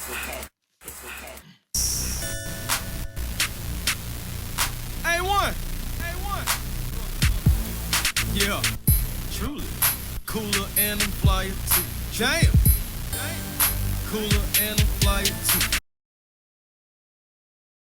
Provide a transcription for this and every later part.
A1. A1. Yeah. Truly. Cooler and I'm flyer too. Damn. Cooler and I'm flyer too.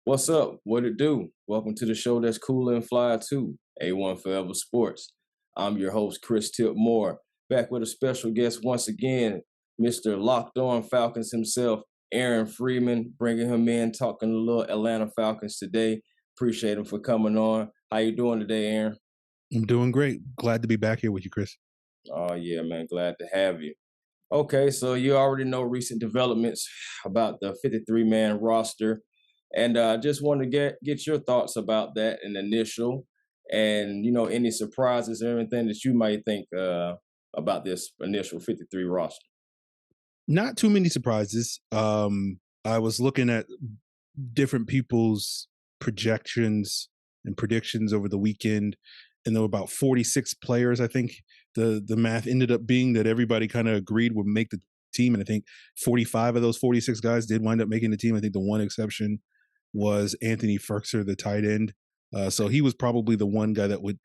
What's up? What it do? Welcome to the show that's cooler and flyer too. A1 Forever Sports. I'm your host, Chris Tip Moore, back with a special guest once again, Mr. Locked On Falcons himself, Aaron Freeman, bringing him in, talking a little Atlanta Falcons today. Appreciate him for coming on. How you doing today, Aaron? I'm doing great. Glad to be back here with you, Chris. Oh, yeah, man. Glad to have you. Okay, so you already know recent developments about the 53-man roster. And I just want to get your thoughts about that in initial and, you know, any surprises or anything that you might think about this initial 53 roster. Not too many surprises. I was looking at different people's projections and predictions over the weekend, and there were about 46 players. I think the math ended up being that everybody kind of agreed would make the team, and I think 45 of those 46 guys did wind up making the team. I think the one exception was Anthony Ferkser, the tight end. So he was probably the one guy that would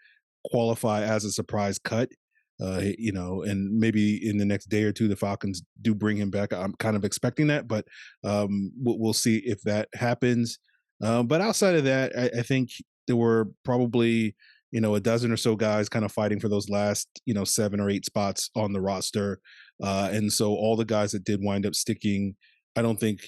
qualify as a surprise cut. You know, and maybe in the next day or two, the Falcons do bring him back. I'm kind of expecting that, but we'll see if that happens. But outside of that, I think there were probably, you know, a dozen or so guys kind of fighting for those last, you know, 7 or 8 spots on the roster. And so all the guys that did wind up sticking, I don't think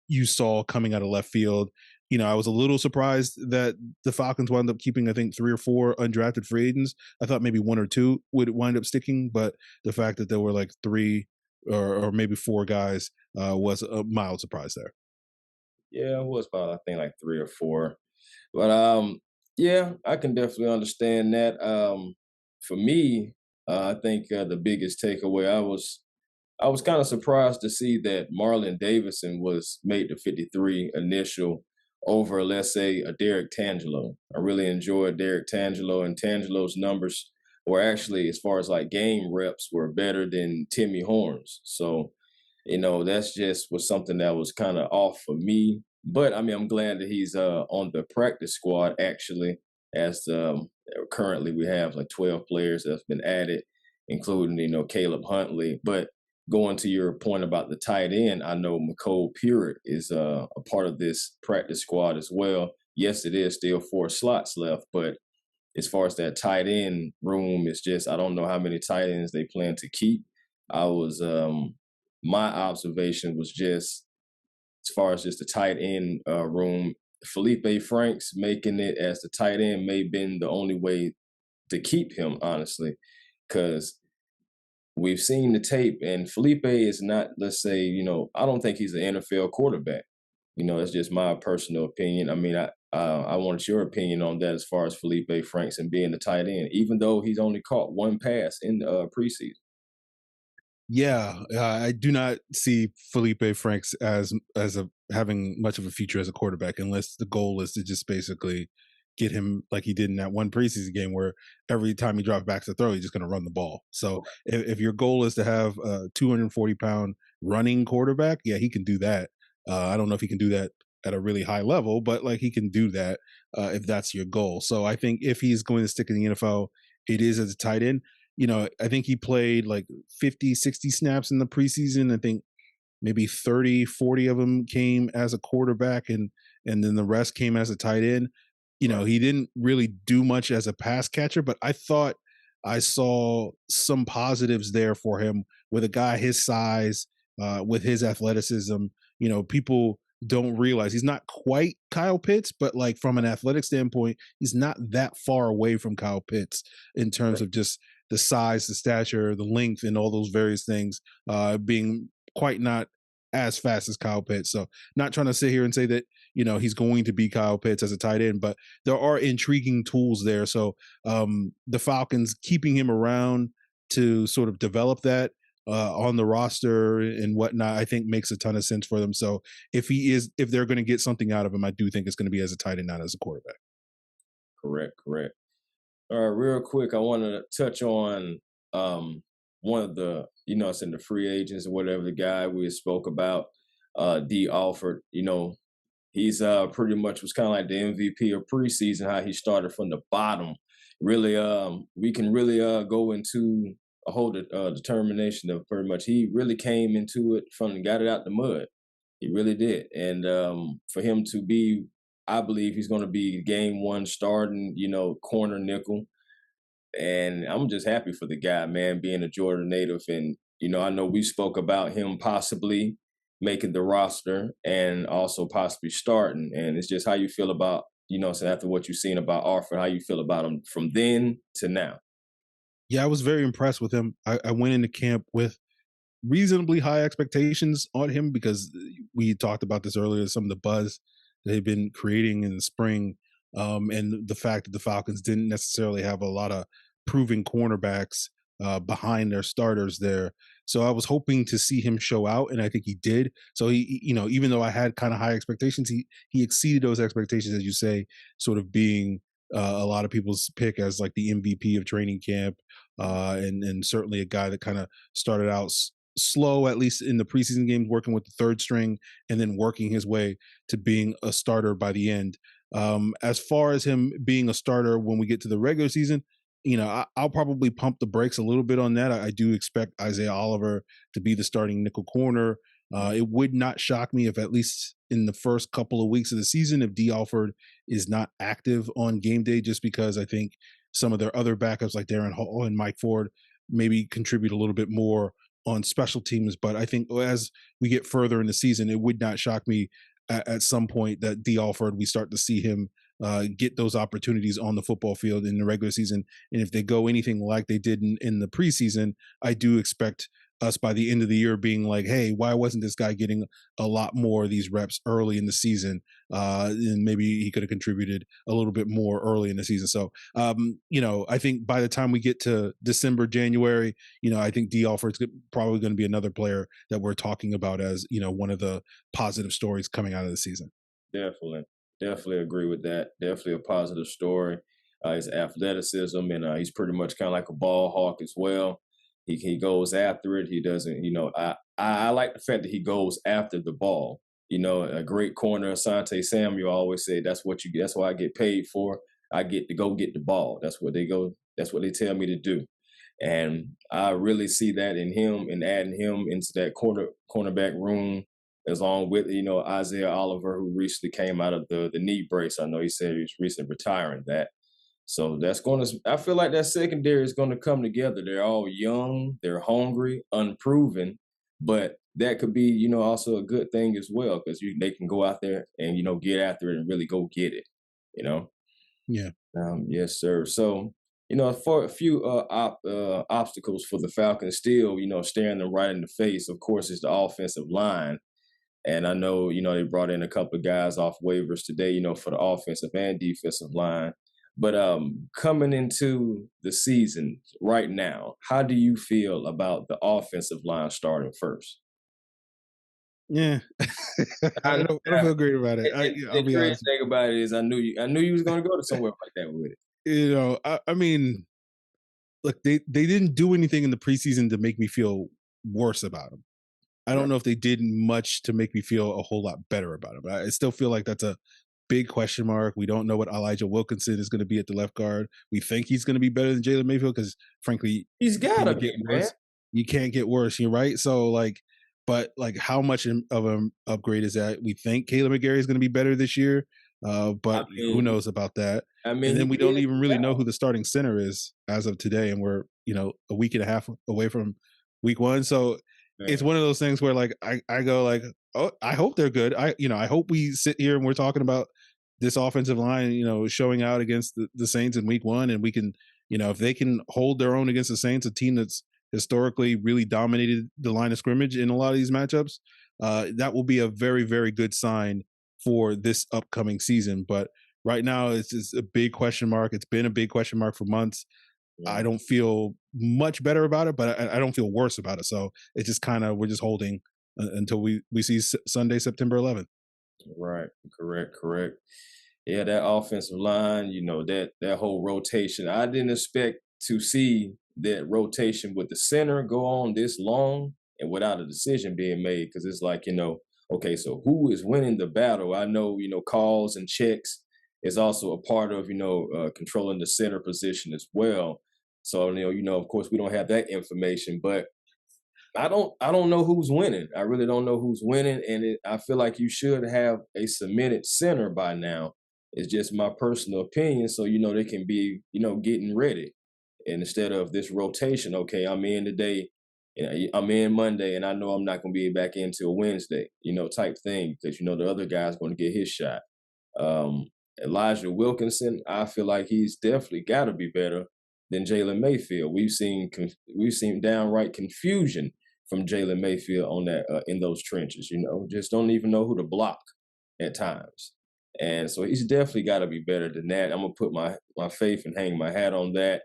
you saw coming out of left field. You know, I was a little surprised that the Falcons wound up keeping, I think, 3 or 4 undrafted free agents. I thought maybe 1 or 2 would wind up sticking, but the fact that there were like 3 or maybe 4 guys was a mild surprise there. Yeah, it was about, I think, like 3 or 4. But yeah, I can definitely understand that. For me, I think the biggest takeaway, I was kind of surprised to see that Marlon Davidson was made the 53 initial over, let's say, a Derek Tangelo. I really enjoyed Derek Tangelo, and Tangelo's numbers were actually, as far as like game reps, were better than Timmy Horn's. So, you know, that's just was something that was kind of off for me. But I mean, I'm glad that he's on the practice squad actually, as currently we have like 12 players that's been added, including, you know, Caleb Huntley. But going to your point about the tight end, I know McCole Purett is a part of this practice squad as well. Yes, it is still 4 slots left, but as far as that tight end room, it's just I don't know how many tight ends they plan to keep. I was my observation was just as far as just the tight end room, Felipe Franks making it as the tight end may have been the only way to keep him, honestly, because we've seen the tape, and Felipe is not, let's say, you know, I don't think he's an NFL quarterback. You know, it's just my personal opinion. I mean, I wanted your opinion on that as far as Felipe Franks and being the tight end, even though he's only caught 1 pass in the preseason. Yeah, I do not see Felipe Franks as having much of a future as a quarterback, unless the goal is to just basically get him like he did in that one preseason game where every time he drops back to throw, he's just going to run the ball. So if your goal is to have a 240-pound running quarterback, yeah, he can do that. I don't know if he can do that at a really high level, but like he can do that if that's your goal. So I think if he's going to stick in the NFL, it is as a tight end. You know, I think he played like 50, 60 snaps in the preseason. I think maybe 30, 40 of them came as a quarterback, and then the rest came as a tight end. You know, he didn't really do much as a pass catcher, but I thought I saw some positives there for him with a guy his size, with his athleticism. You know, people don't realize he's not quite Kyle Pitts, but like from an athletic standpoint, he's not that far away from Kyle Pitts in terms of just the size, the stature, the length, and all those various things, being quite not as fast as Kyle Pitts. So not trying to sit here and say that, you know, he's going to be Kyle Pitts as a tight end, but there are intriguing tools there. So the Falcons keeping him around to sort of develop that on the roster and whatnot, I think makes a ton of sense for them. So if they're going to get something out of him, I do think it's going to be as a tight end, not as a quarterback. Correct. All right, real quick, I want to touch on one of the, you know, it's in the free agents or whatever, the guy we spoke about. D Alford. He's pretty much was kind of like the MVP of preseason, how he started from the bottom. Really, we can really go into a whole determination of pretty much he really came into it from got it out the mud. He really did. And for him to be, I believe he's going to be game one starting, corner nickel. And I'm just happy for the guy, man, being a Georgia native. And, I know we spoke about him possibly making the roster and also possibly starting. And it's just how you feel about, so after what you've seen about Arthur, how you feel about him from then to now. Yeah, I was very impressed with him. I went into camp with reasonably high expectations on him because we talked about this earlier, some of the buzz they've been creating in the spring, and the fact that the Falcons didn't necessarily have a lot of proven cornerbacks behind their starters there. So I was hoping to see him show out, and I think he did. So even though I had kind of high expectations, he exceeded those expectations, as you say, sort of being a lot of people's pick as like the MVP of training camp, and certainly a guy that kind of started out slow, at least in the preseason games, working with the third string and then working his way to being a starter by the end. As far as him being a starter when we get to the regular season, I'll probably pump the brakes a little bit on that. I do expect Isaiah Oliver to be the starting nickel corner. It would not shock me if at least in the first couple of weeks of the season, if D. Alford is not active on game day, just because I think some of their other backups like Darren Hall and Mike Ford maybe contribute a little bit more on special teams. But I think as we get further in the season, it would not shock me at some point that D. Alford, we start to see him get those opportunities on the football field in the regular season. And if they go anything like they did in the preseason, I do expect us by the end of the year being like, hey, why wasn't this guy getting a lot more of these reps early in the season? And maybe he could have contributed a little bit more early in the season. So, I think by the time we get to December, January, I think D. Alford's probably going to be another player that we're talking about as, one of the positive stories coming out of the season. Definitely agree with that. Definitely a positive story. His athleticism, and he's pretty much kind of like a ball hawk as well. He goes after it. He doesn't, I like the fact that he goes after the ball. A great corner, Asante Samuel always said, that's what I get paid for. I get to go get the ball. That's what they tell me to do. And I really see that in him and adding him into that cornerback room, as long with, Isaiah Oliver, who recently came out of the knee brace. I know he said he was recently retiring that. So I feel like that secondary is going to come together. They're all young, they're hungry, unproven, but that could be, also a good thing as well, because they can go out there and, get after it and really go get it, Yeah. Yes, sir. So, for a few obstacles for the Falcons still, staring them right in the face, of course, is the offensive line. And I know, they brought in a couple of guys off waivers today, for the offensive and defensive line. But coming into the season right now, how do you feel about the offensive line starting first? Yeah, I don't feel great about it. I'll The be crazy honest. thing about it is I knew you was going to go to somewhere like that with it. I mean, look, they didn't do anything in the preseason to make me feel worse about them. I don't know if they did much to make me feel a whole lot better about them. I still feel like that's a big question mark. We don't know what Elijah Wilkinson is going to be at the left guard. We think he's going to be better than Jalen Mayfield because, frankly, He's got to be, man. You can't get worse. You're right. So, but how much of an upgrade is that? We think Caleb McGarry is going to be better this year, but who knows about that? And then we don't even really know who the starting center is as of today, and we're a week and a half away from week one. So it's one of those things where I go oh, I hope they're good. I hope we sit here and we're talking about this offensive line, showing out against the Saints in week one, and we can, if they can hold their own against the Saints, a team that's historically really dominated the line of scrimmage in a lot of these matchups, that will be a very, very good sign for this upcoming season. But right now, it's just a big question mark. It's been a big question mark for months. Yeah. I don't feel much better about it, but I don't feel worse about it. So it's just we're just holding until we see Sunday, September 11th. Right. Correct. Yeah, that offensive line, that whole rotation. I didn't expect to see that rotation with the center go on this long and without a decision being made, because it's okay, so who is winning the battle? I know, calls and checks is also a part of, controlling the center position as well. So, of course, we don't have that information, but I don't know who's winning. I really don't know who's winning, and I feel like you should have a cemented center by now. It's just my personal opinion, so they can be getting ready, and instead of this rotation. Okay, I'm in today, I'm in Monday, and I know I'm not going to be back in till Wednesday, type thing, because the other guy's going to get his shot. Um, Elijah Wilkinson, I feel like he's definitely got to be better than Jalen Mayfield. We've seen downright confusion from Jalen Mayfield on that in those trenches. Just don't even know who to block at times, and so he's definitely got to be better than that. I'm gonna put my faith and hang my hat on that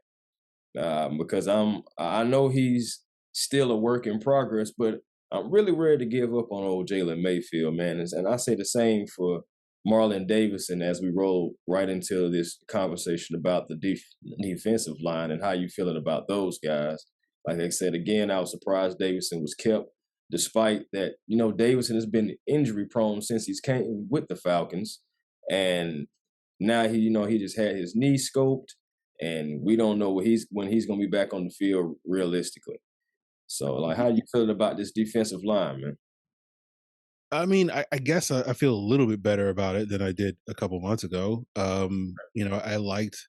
because I know he's still a work in progress, but I'm really ready to give up on old Jalen Mayfield, man. And I say the same for Marlon Davidson as we roll right into this conversation about the defensive line and how you feeling about those guys. Like I said again, I was surprised Davidson was kept, despite that. Davidson has been injury prone since he's came with the Falcons, and now he just had his knee scoped, and we don't know when he's going to be back on the field realistically. So, like, how you feeling about this defensive line, man? I mean, I guess I feel a little bit better about it than I did a couple months ago. I liked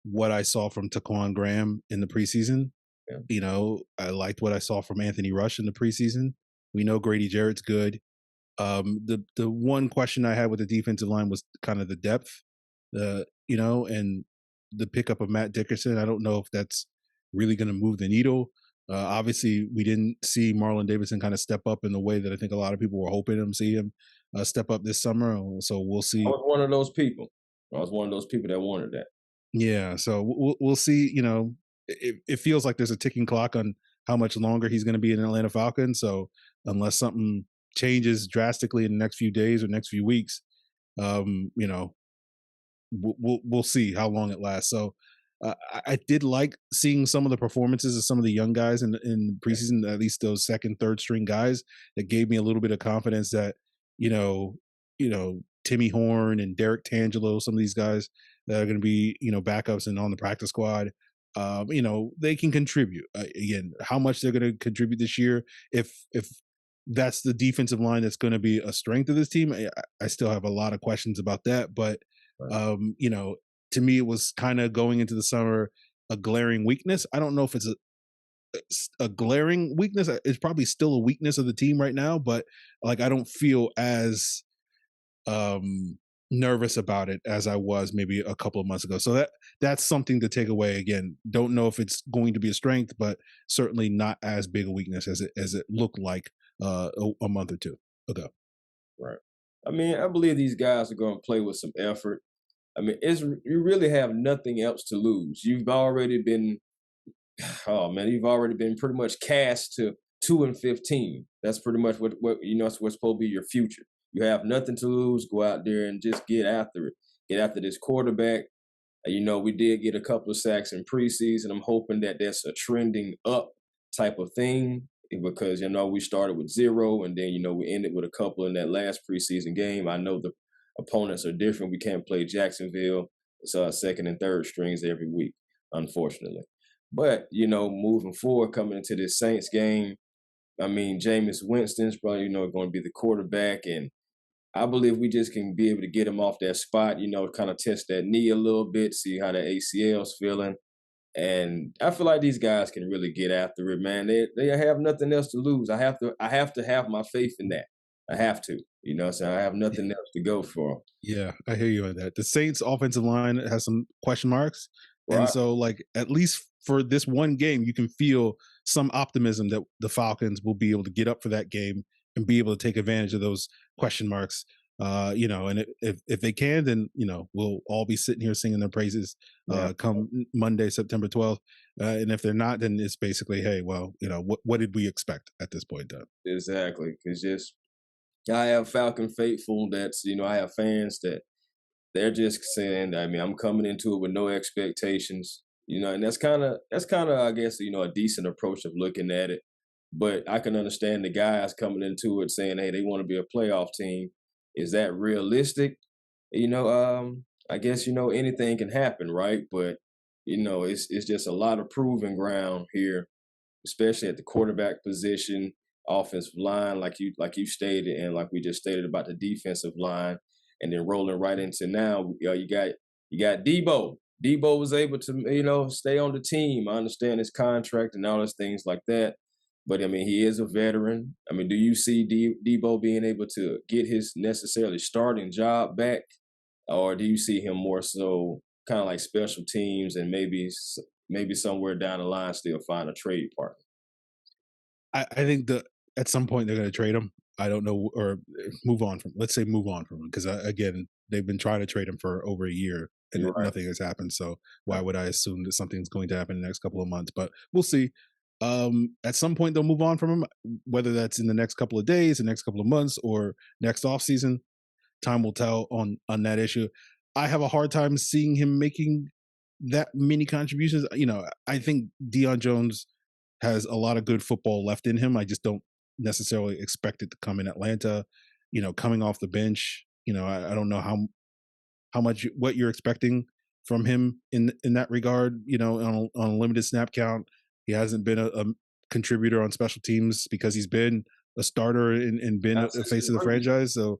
what I saw from Taquan Graham in the preseason. Yeah. I liked what I saw from Anthony Rush in the preseason. We know Grady Jarrett's good. The one question I had with the defensive line was kind of the depth, and the pickup of Matt Dickerson. I don't know if that's really going to move the needle. Obviously, we didn't see Marlon Davidson kind of step up in the way that I think a lot of people were hoping him see him step up this summer. So we'll I see. was one of those people. I was one of those people that wanted that. Yeah, so we'll see. It feels like there's a ticking clock on how much longer he's going to be in Atlanta Falcons. So unless something changes drastically in the next few days or next few weeks, we'll see how long it lasts. So I did like seeing some of the performances of some of the young guys in preseason, at least those second, third string guys. That gave me a little bit of confidence that you know, Timmy Horn and Derek Tangelo, some of these guys that are going to be backups and on the practice squad. They can contribute. Again, how much they're going to contribute this year, if that's the defensive line that's going to be a strength of this team, I still have a lot of questions about that. But Right. to me, it was kind of going into the summer a glaring weakness. I don't know if it's a glaring weakness. It's probably still a weakness of the team right now, but like I don't feel as nervous about it as I was maybe a couple of months ago. So that's something to take away. Again, don't know if it's going to be a strength, but certainly not as big a weakness as it looked like a month or two ago. Right. I mean, I believe these guys are going to play with some effort. I mean, you really have nothing else to lose. You've already been, oh man, you've already been pretty much cast to 2-15. That's pretty much what that's what's supposed to be your future. You have nothing to lose. Go out there and just get after it. Get after this quarterback. We did get a couple of sacks in preseason. I'm hoping that that's a trending up type of thing because we started with 0 and then we ended with a couple in that last preseason game. I know the opponents are different. We can't play Jacksonville. It's second and third strings every week, unfortunately. But moving forward, coming into this Saints game, I mean, Jameis Winston's probably going to be the quarterback, and I believe we just can be able to get him off that spot, kind of test that knee a little bit, see how the ACL's feeling. And I feel like these guys can really get after it, man. They have nothing else to lose. I have to have my faith in that. I have to. So I have nothing else to go for. Yeah, I hear you on that. The Saints offensive line has some question marks. And Right. so like at least for this one game, you can feel some optimism that the Falcons will be able to get up for that game and be able to take advantage of those question marks. And if they can, then we'll all be sitting here singing their praises Yeah. come Monday, September 12th. And if they're not, then it's basically, hey, well, what did we expect at this point in time? Exactly. Because just I have Falcon faithful I have fans that they're just saying, I mean, I'm coming into it with no expectations, and that's kind of, I guess, a decent approach of looking at it. But I can understand the guys coming into it saying, hey, they want to be a playoff team. Is that realistic? I guess, anything can happen, right? But, it's just a lot of proving ground here, especially at the quarterback position, offensive line, like you stated, and like we just stated about the defensive line, and then rolling right into now, you got Debo. Debo was able to, stay on the team. I understand his contract and all those things like that. But I mean, he is a veteran. I mean, do you see Debo being able to get his necessarily starting job back, or do you see him more so kind of like special teams and maybe somewhere down the line still find a trade partner? I think that at some point they're going to trade him. I don't know, or move on from. Let's say move on from him because again, they've been trying to trade him for over a year and You're right. nothing has happened. So why would I assume that something's going to happen in the next couple of months? But we'll see. At some point they'll move on from him, whether that's in the next couple of days, the next couple of months, or next off season. Time will tell on that issue. I have a hard time seeing him making that many contributions. I think Deion Jones has a lot of good football left in him. I just don't necessarily expect it to come in Atlanta. Coming off the bench. I don't know how much what you're expecting from him in that regard. On a limited snap count, he hasn't been a contributor on special teams because he's been a starter and been Not a since face his of the rookie. franchise. So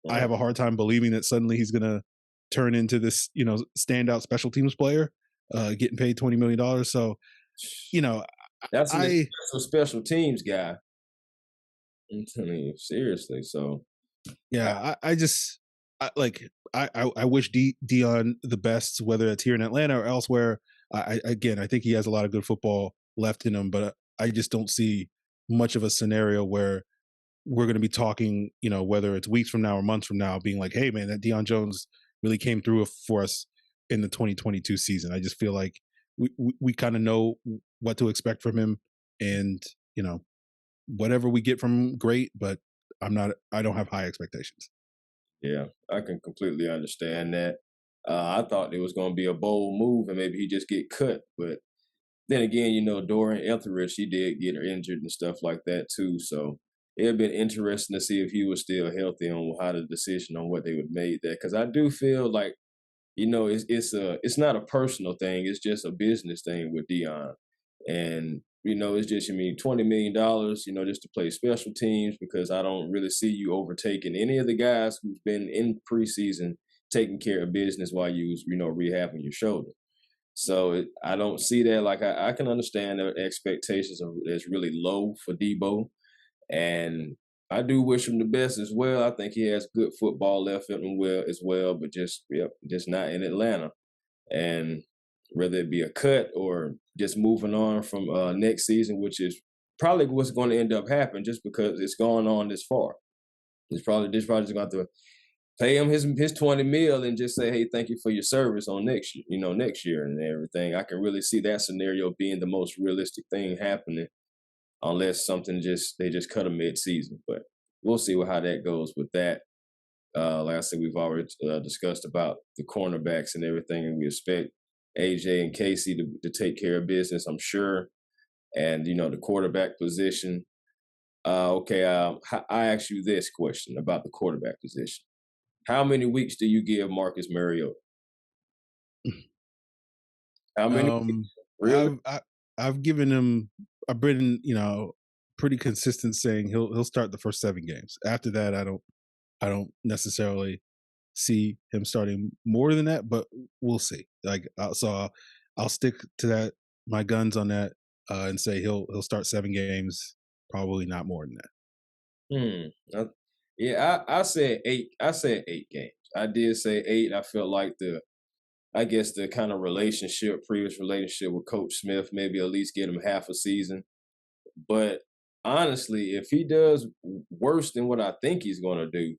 I Right. have a hard time believing that suddenly he's going to turn into this, standout special teams player, getting paid $20 million. So, you know, That's an I special teams guy. I'm telling you, seriously. So yeah, I just I wish Dion the best, whether it's here in Atlanta or elsewhere. I think he has a lot of good football left in him, but I just don't see much of a scenario where we're going to be talking, whether it's weeks from now or months from now, being like, "Hey, man, that Deion Jones really came through for us in the 2022 season." I just feel like we kind of know what to expect from him, and you know, whatever we get from him, great. But I don't have high expectations. yeah, I can completely understand that. I thought it was going to be a bold move and maybe he just get cut, but then again, Dorian Etheridge, he did get injured and stuff like that too. So it'd been interesting to see if he was still healthy on how the decision on what they would make that. Because I do feel like it's not a personal thing; it's just a business thing with Dion, and it's just $20 million, just to play special teams because I don't really see you overtaking any of the guys who's been in preseason taking care of business while you was rehabbing your shoulder. So I don't see that. Like I can understand the expectations is really low for Debo, and I do wish him the best as well. I think he has good football left in him as well, but just not in Atlanta. And whether it be a cut or just moving on from next season, which is probably what's going to end up happening, just because it's gone on this far. This probably just going to have to pay him his 20 mil and just say, hey, thank you for your service on next year, next year and everything. I can really see that scenario being the most realistic thing happening unless they just cut him mid-season. But we'll see how that goes with that. Like I said, we've already discussed about the cornerbacks and everything, and we expect AJ and Casey to take care of business, I'm sure. And, the quarterback position. Okay, I ask you this question about the quarterback position. How many weeks do you give Marcus Mariota? How many Um, weeks? Really? I've given him. I've been pretty consistent saying he'll start the first 7 games. After that, I don't necessarily see him starting more than that, but we'll see. I'll stick to that my guns on that and say he'll start 7 games, probably not more than that. Yeah, I said 8. I said 8 games. I did say 8. I felt like I guess the kind of previous relationship with Coach Smith, maybe at least get him half a season. But honestly, if he does worse than what I think he's going to do,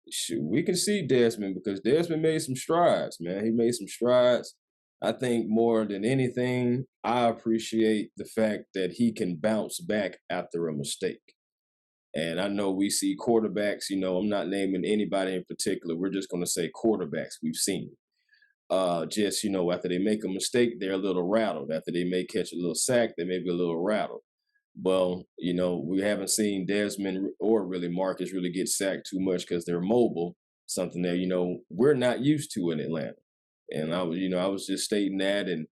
shoot, we can see Desmond because Desmond made some strides, man. He made some strides. I think more than anything, I appreciate the fact that he can bounce back after a mistake. And I know we see quarterbacks, I'm not naming anybody in particular. We're just going to say quarterbacks we've seen. Just, after they make a mistake, they're a little rattled. After they may catch a little sack, they may be a little rattled. Well, we haven't seen Desmond or really Marcus really get sacked too much because they're mobile, something that, we're not used to in Atlanta. And I was just stating that and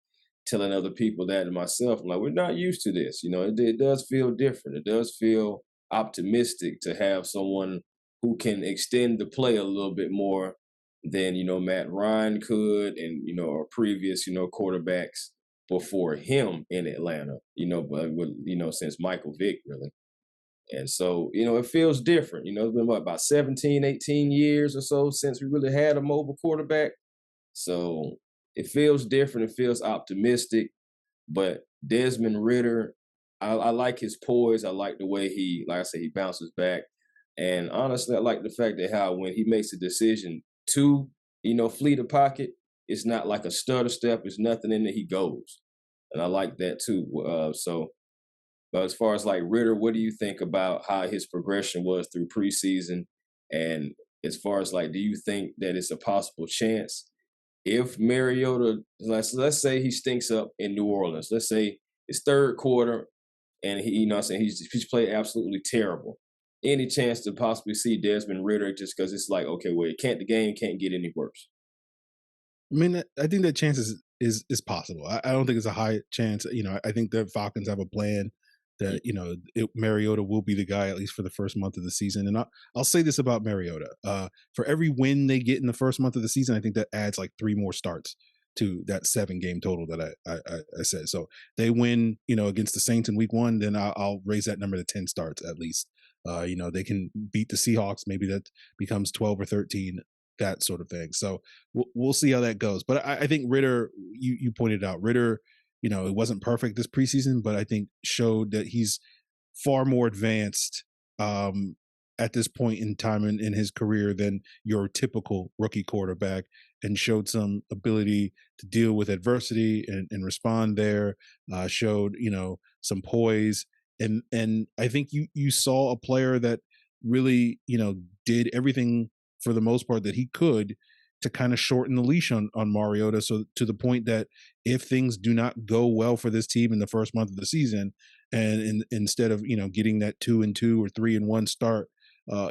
telling other people that to myself. I'm like, we're not used to this. It does feel different. It does feel optimistic to have someone who can extend the play a little bit more than, Matt Ryan could and, our previous, quarterbacks before him in Atlanta, but with, since Michael Vick really. And so, it feels different. It's been about 17, 18 years or so since we really had a mobile quarterback. So it feels different. It feels optimistic. But Desmond Ritter, I like his poise. I like the way like I said, he bounces back. And honestly, I like the fact that how when he makes a decision to, flee the pocket, it's not like a stutter step. It's nothing in it. He goes. And I like that too. But as far as like Ritter, what do you think about how his progression was through preseason? And as far as like, do you think that it's a possible chance if Mariota, let's say he stinks up in New Orleans, let's say it's third quarter and he's played absolutely terrible. Any chance to possibly see Desmond Ritter just because it's like, okay, well, the game can't get any worse. I mean, I think that chance is possible. I don't think it's a high chance. I think the Falcons have a plan that Mariota will be the guy at least for the first month of the season. And I'll say this about Mariota: for every win they get in the first month of the season, I think that adds like 3 more starts to that 7-game total that I said. So they win, against the Saints in Week 1, then I'll raise that number to 10 starts at least. They can beat the Seahawks, maybe that becomes 12 or 13, that sort of thing. So we'll see how that goes. But I think Ritter, you pointed out, Ritter, it wasn't perfect this preseason, but I think showed that he's far more advanced at this point in time in his career than your typical rookie quarterback, and showed some ability to deal with adversity and respond there, showed, some poise. And I think you saw a player that really, did everything for the most part that he could to kind of shorten the leash on Mariota. So to the point that if things do not go well for this team in the first month of the season, and instead of getting that 2-2 or 3-1 start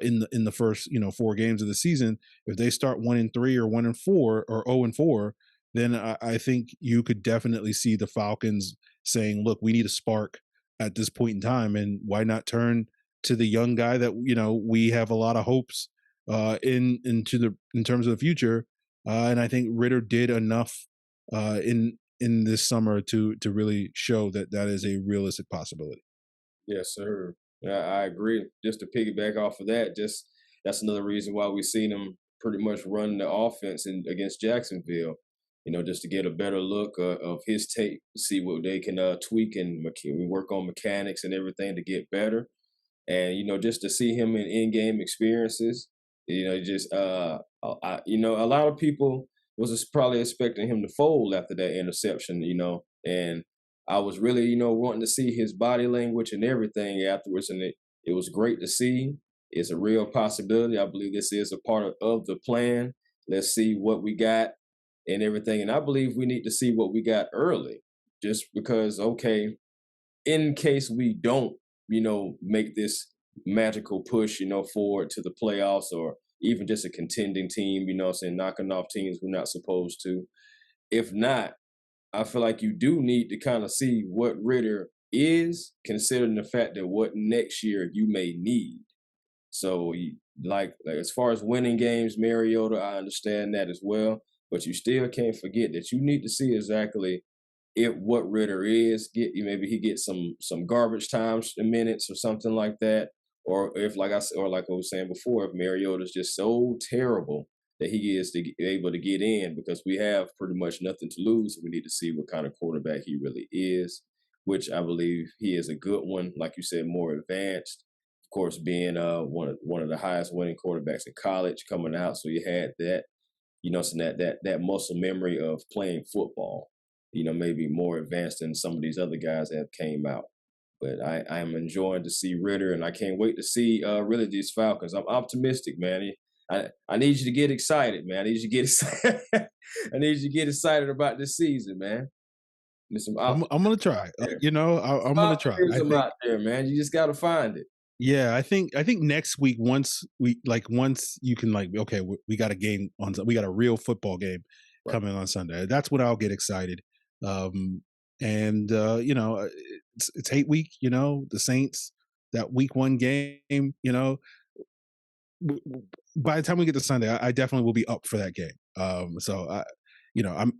in the first 4 games of the season, if they start 1-3 or 1-4 or 0-4, then I think you could definitely see the Falcons saying, "Look, we need a spark at this point in time, and why not turn to the young guy that we have a lot of hopes in terms of the future." And I think Ritter did enough in this summer to really show that that is a realistic possibility. Yes, sir. Yeah, I agree. Just to piggyback off of that, just that's another reason why we've seen him pretty much run the offense against Jacksonville. Just to get a better look of his tape, see what they can tweak and work on mechanics and everything to get better. And just to see him in in-game experiences, just a lot of people was probably expecting him to fold after that interception, and I was really, wanting to see his body language and everything afterwards, and it was great to see. It's a real possibility. I believe this is a part of the plan. Let's see what we got and everything, and I believe we need to see what we got early, just because, okay, in case we don't, make this magical push, forward to the playoffs or even just a contending team, saying knocking off teams we're not supposed to. If not, I feel like you do need to kind of see what Ritter is, considering the fact that what next year you may need. So, like as far as winning games, Mariota, I understand that as well, but you still can't forget that you need to see exactly if what Ritter is. Maybe he gets some garbage time minutes or something like that, or if like I was saying before, if Mariota's just so terrible that he is able to get in, because we have pretty much nothing to lose. We need to see what kind of quarterback he really is, which I believe he is a good one. Like you said, more advanced. Of course, being one of the highest winning quarterbacks in college coming out, so you had that, so that muscle memory of playing football, maybe more advanced than some of these other guys that have came out. But I am enjoying to see Ritter, and I can't wait to see really these Falcons. I'm optimistic, man. I need you to get excited, man. I need you to get excited. I need you to get excited about this season, man. There's some I'm gonna try. I'm gonna try. I optimism think, out there, man. You just got to find it. yeah, I think next week, once you can, like, okay, we got a game we got a real football game Right. coming on Sunday. That's when I'll get excited. And it's hate week. The Saints, that week 1 game. By the time we get to Sunday, I definitely will be up for that game. So I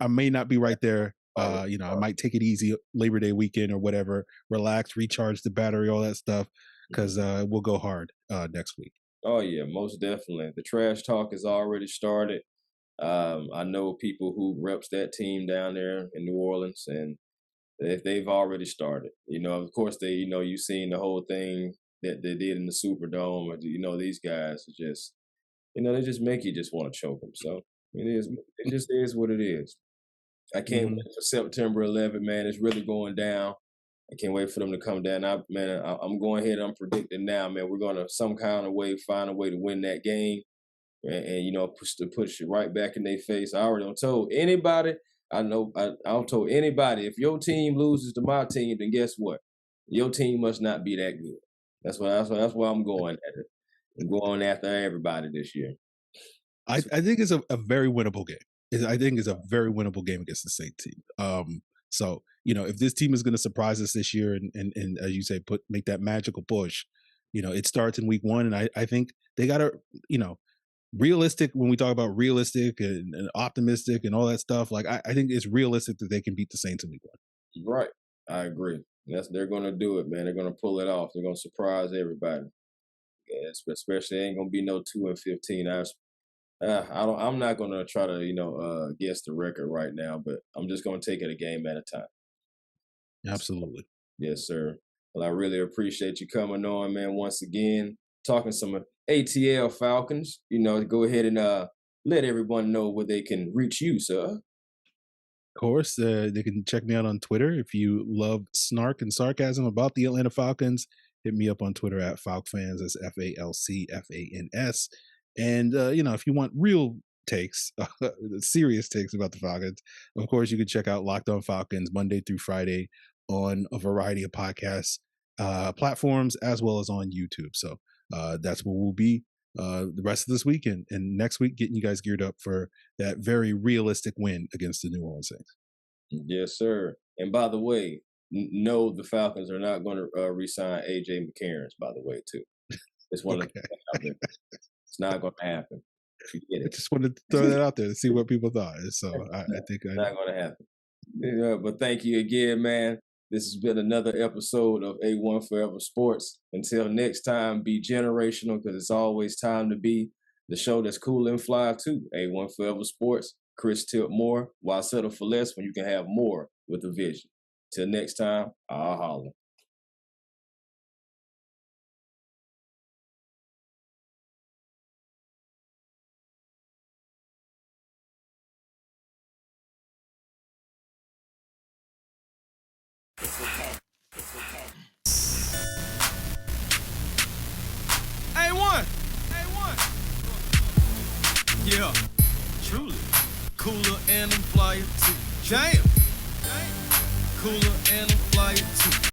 may not be right there. I might take it easy Labor Day weekend or whatever, relax, recharge the battery, all that stuff, because we'll go hard next week. Oh yeah, most definitely. The trash talk has already started. I know people who reps that team down there in New Orleans, and if they've already started, of course you've seen the whole thing that they did in the Superdome. These guys are just, they just make you just want to choke them. So it just is what it is. I can't wait for September 11th, man. It's really going down. I can't wait for them to come down. I'm going ahead. I'm predicting now, man. We're going to some kind of way find a way to win that game, and push it right back in their face. I already told anybody. I've told anybody, if your team loses to my team, then guess what? Your team must not be that good. That's why I'm going at it. I'm going after everybody this year. I think it's a very winnable game. I think it's a very winnable game against the Saints team. So if this team is going to surprise us this year and as you say, make that magical push, it starts in week 1, and I think they got to, realistic, when we talk about realistic and optimistic and all that stuff, like I think it's realistic that they can beat the Saints in week 1. Right. I agree. They're going to do it, man. They're going to pull it off. They're going to surprise everybody. Yeah, especially ain't going to be no 2-15. I'm not going to try to, guess the record right now, but I'm just going to take it a game at a time. Absolutely. Yes, sir. Well, I really appreciate you coming on, man, once again, talking some ATL Falcons. Go ahead and let everyone know where they can reach you, sir. Of course, they can check me out on Twitter. If you love snark and sarcasm about the Atlanta Falcons, hit me up on Twitter at FalcFans. That's FalcFans. And, if you want real takes, serious takes about the Falcons, of course, you can check out Locked On Falcons Monday through Friday on a variety of podcast platforms, as well as on YouTube. So that's where we'll be the rest of this weekend and next week, getting you guys geared up for that very realistic win against the New Orleans Saints. Yes, sir. And by the way, no, the Falcons are not going to re-sign AJ McCarron, by the way, too. It's one of the things. It's not going to happen. I just wanted to throw that out there to see what people thought. So I think it's not going to happen. But thank you again, man. This has been another episode of A1 Forever Sports. Until next time, be generational, because it's always time to be the show that's cool and fly too. A1 Forever Sports, Chris Tiltmore. Why settle for less when you can have more with a vision? Till next time, I'll holler. A1. Yeah, truly. Cooler and I'm flyer too. Jam. Cooler and I'm flyer too.